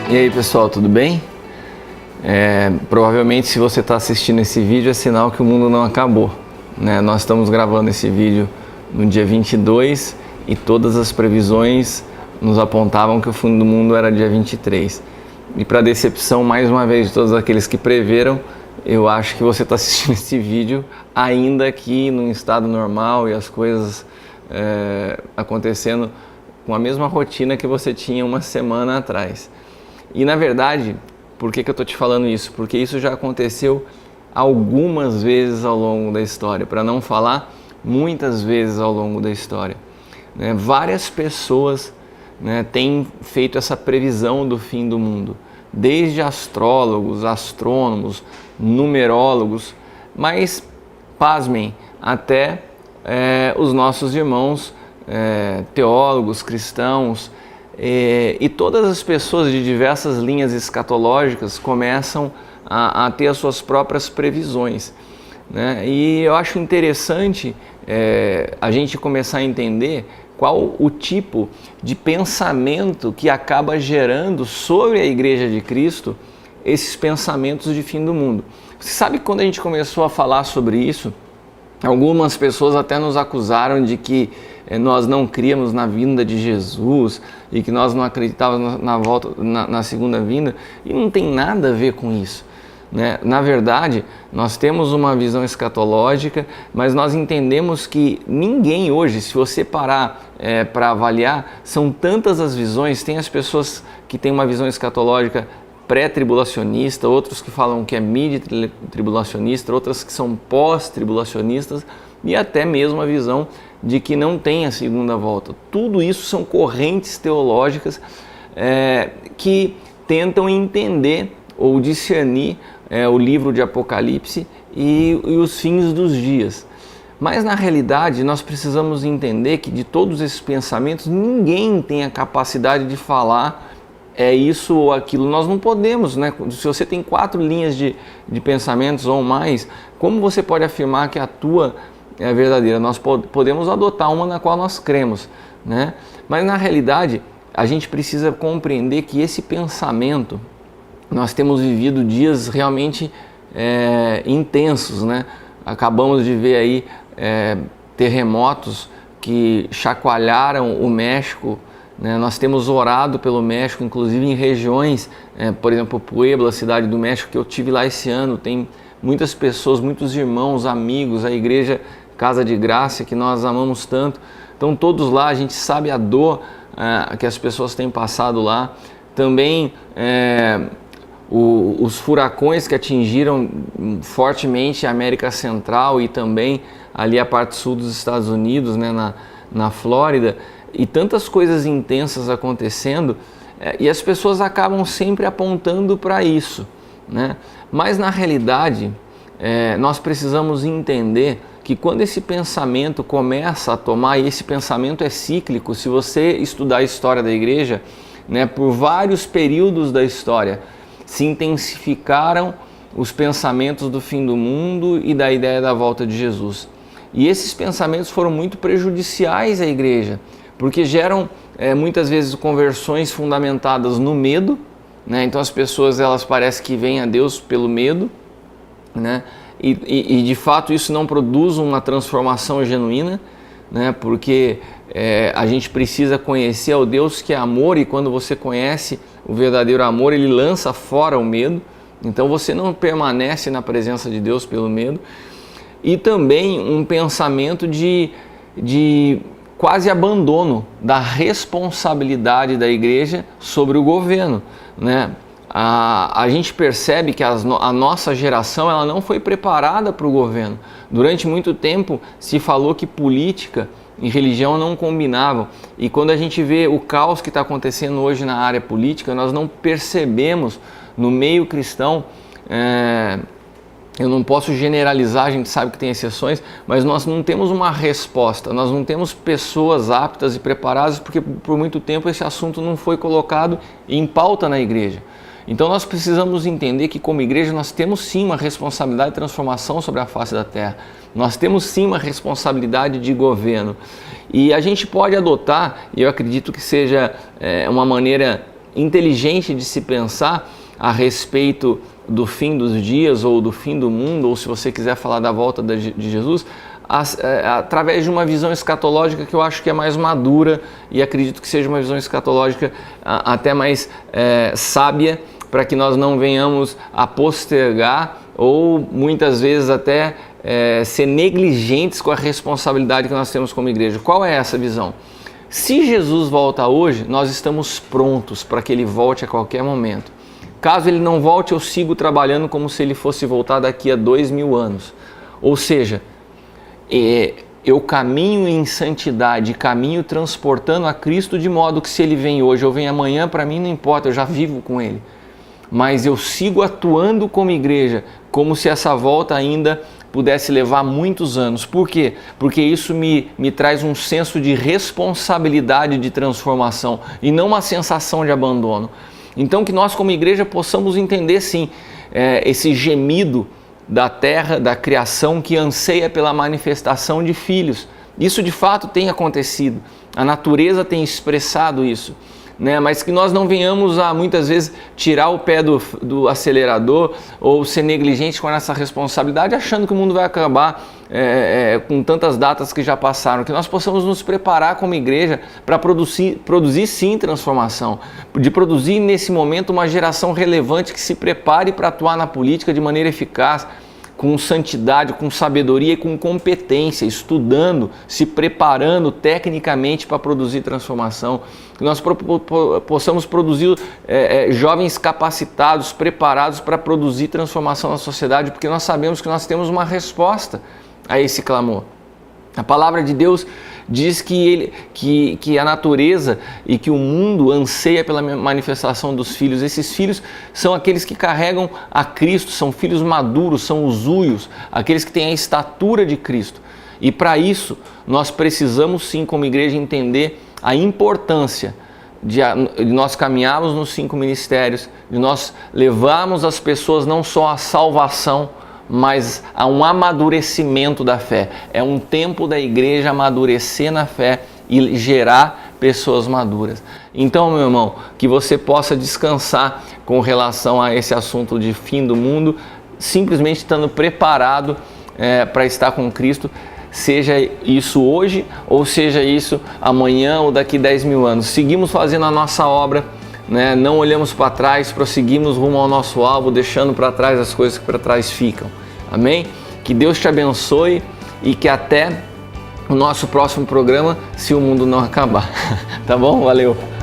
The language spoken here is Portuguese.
E aí pessoal, tudo bem? Provavelmente se você está assistindo esse vídeo é sinal que o mundo não acabou, né? Nós estamos gravando esse vídeo no dia 22 e todas as previsões nos apontavam que o fim do mundo era dia 23. E para decepção mais uma vez de todos aqueles que preveram, eu acho que você está assistindo esse vídeo ainda aqui num estado normal e as coisas acontecendo com a mesma rotina que você tinha uma semana atrás. E na verdade, por que eu estou te falando isso? Porque isso já aconteceu algumas vezes ao longo da história, para não falar muitas vezes ao longo da história. Várias pessoas têm feito essa previsão do fim do mundo, desde astrólogos, astrônomos, numerólogos, mas, pasmem, até os nossos irmãos teólogos, cristãos, e todas as pessoas de diversas linhas escatológicas começam a ter as suas próprias previsões, né? E eu acho interessante a gente começar a entender qual o tipo de pensamento que acaba gerando sobre a Igreja de Cristo esses pensamentos de fim do mundo. Você sabe que quando a gente começou a falar sobre isso, algumas pessoas até nos acusaram de que nós não críamos na vinda de Jesus e que nós não acreditávamos na segunda vinda, e não tem nada a ver com isso, né? Na verdade, nós temos uma visão escatológica, mas nós entendemos que ninguém hoje, se você parar para avaliar, são tantas as visões. Tem as pessoas que têm uma visão escatológica pré-tribulacionista, outros que falam que é mid-tribulacionista, outras que são pós-tribulacionistas, e até mesmo a visão de que não tem a segunda volta. Tudo isso são correntes teológicas que tentam entender ou discernir o livro de Apocalipse e os fins dos dias. Mas na realidade nós precisamos entender que de todos esses pensamentos ninguém tem a capacidade de falar isso ou aquilo. Nós não podemos, né? Se você tem 4 linhas de pensamentos ou mais, como você pode afirmar que a tua é verdadeira? Nós podemos adotar uma na qual nós cremos, né? Mas na realidade a gente precisa compreender que esse pensamento, nós temos vivido dias realmente intensos, né? Acabamos de ver aí terremotos que chacoalharam o México, né? Nós temos orado pelo México, inclusive em regiões, por exemplo, Puebla, a cidade do México, que eu tive lá esse ano. Tem muitas pessoas, muitos irmãos, amigos, a igreja Casa de Graça, que nós amamos tanto. Então todos lá, a gente sabe a dor que as pessoas têm passado lá. Também os furacões que atingiram fortemente a América Central e também ali a parte sul dos Estados Unidos, né, na Flórida, e tantas coisas intensas acontecendo, e as pessoas acabam sempre apontando para isso, né? Mas na realidade nós precisamos entender que quando esse pensamento começa a tomar, e esse pensamento é cíclico, se você estudar a história da igreja, né, por vários períodos da história, se intensificaram os pensamentos do fim do mundo e da ideia da volta de Jesus. E esses pensamentos foram muito prejudiciais à igreja, porque geram muitas vezes conversões fundamentadas no medo, né? Então as pessoas, elas parecem que vêm a Deus pelo medo, né? E de fato isso não produz uma transformação genuína, né? Porque a gente precisa conhecer o Deus que é amor, e quando você conhece o verdadeiro amor, ele lança fora o medo. Então você não permanece na presença de Deus pelo medo. E também um pensamento de quase abandono da responsabilidade da igreja sobre o governo, né? A gente percebe que a nossa geração, ela não foi preparada para o governo. Durante muito tempo se falou que política e religião não combinavam, e quando a gente vê o caos que está acontecendo hoje na área política, nós não percebemos no meio cristão, eu não posso generalizar, a gente sabe que tem exceções, mas nós não temos uma resposta, nós não temos pessoas aptas e preparadas, porque por muito tempo esse assunto não foi colocado em pauta na igreja. Então nós precisamos entender que como igreja nós temos sim uma responsabilidade de transformação sobre a face da terra. Nós temos sim uma responsabilidade de governo. E a gente pode adotar, e eu acredito que seja uma maneira inteligente de se pensar a respeito do fim dos dias ou do fim do mundo, ou se você quiser falar da volta de Jesus, através de uma visão escatológica que eu acho que é mais madura e acredito que seja uma visão escatológica até mais sábia, para que nós não venhamos a postergar ou muitas vezes até ser negligentes com a responsabilidade que nós temos como igreja. Qual é essa visão? Se Jesus volta hoje, nós estamos prontos para que Ele volte a qualquer momento. Caso Ele não volte, eu sigo trabalhando como se Ele fosse voltar daqui a 2000 anos. Ou seja, eu caminho em santidade, caminho transportando a Cristo, de modo que se Ele vem hoje ou vem amanhã, para mim não importa, eu já vivo com Ele. Mas eu sigo atuando como igreja, como se essa volta ainda pudesse levar muitos anos. Por quê? Porque isso me traz um senso de responsabilidade de transformação e não uma sensação de abandono. Então que nós como igreja possamos entender sim esse gemido da terra, da criação que anseia pela manifestação de filhos. Isso de fato tem acontecido, a natureza tem expressado isso. Mas que nós não venhamos a muitas vezes tirar o pé do acelerador ou ser negligente com essa responsabilidade, achando que o mundo vai acabar com tantas datas que já passaram, que nós possamos nos preparar como igreja para produzir sim transformação, de produzir nesse momento uma geração relevante que se prepare para atuar na política de maneira eficaz, com santidade, com sabedoria e com competência, estudando, se preparando tecnicamente para produzir transformação. Que nós possamos produzir jovens capacitados, preparados para produzir transformação na sociedade, porque nós sabemos que nós temos uma resposta a esse clamor. A palavra de Deus diz que a natureza e que o mundo anseia pela manifestação dos filhos. Esses filhos são aqueles que carregam a Cristo, são filhos maduros, são os uios, aqueles que têm a estatura de Cristo. E para isso, nós precisamos sim, como igreja, entender a importância de nós caminharmos nos 5 ministérios, de nós levarmos as pessoas não só à salvação, mas a um amadurecimento da fé. É um tempo da igreja amadurecer na fé e gerar pessoas maduras. Então, meu irmão, que você possa descansar com relação a esse assunto de fim do mundo, simplesmente estando preparado para estar com Cristo, seja isso hoje ou seja isso amanhã ou daqui 10.000 anos. Seguimos fazendo a nossa obra, não olhamos para trás, prosseguimos rumo ao nosso alvo, deixando para trás as coisas que para trás ficam. Amém? Que Deus te abençoe e que até o nosso próximo programa, se o mundo não acabar. Tá bom? Valeu!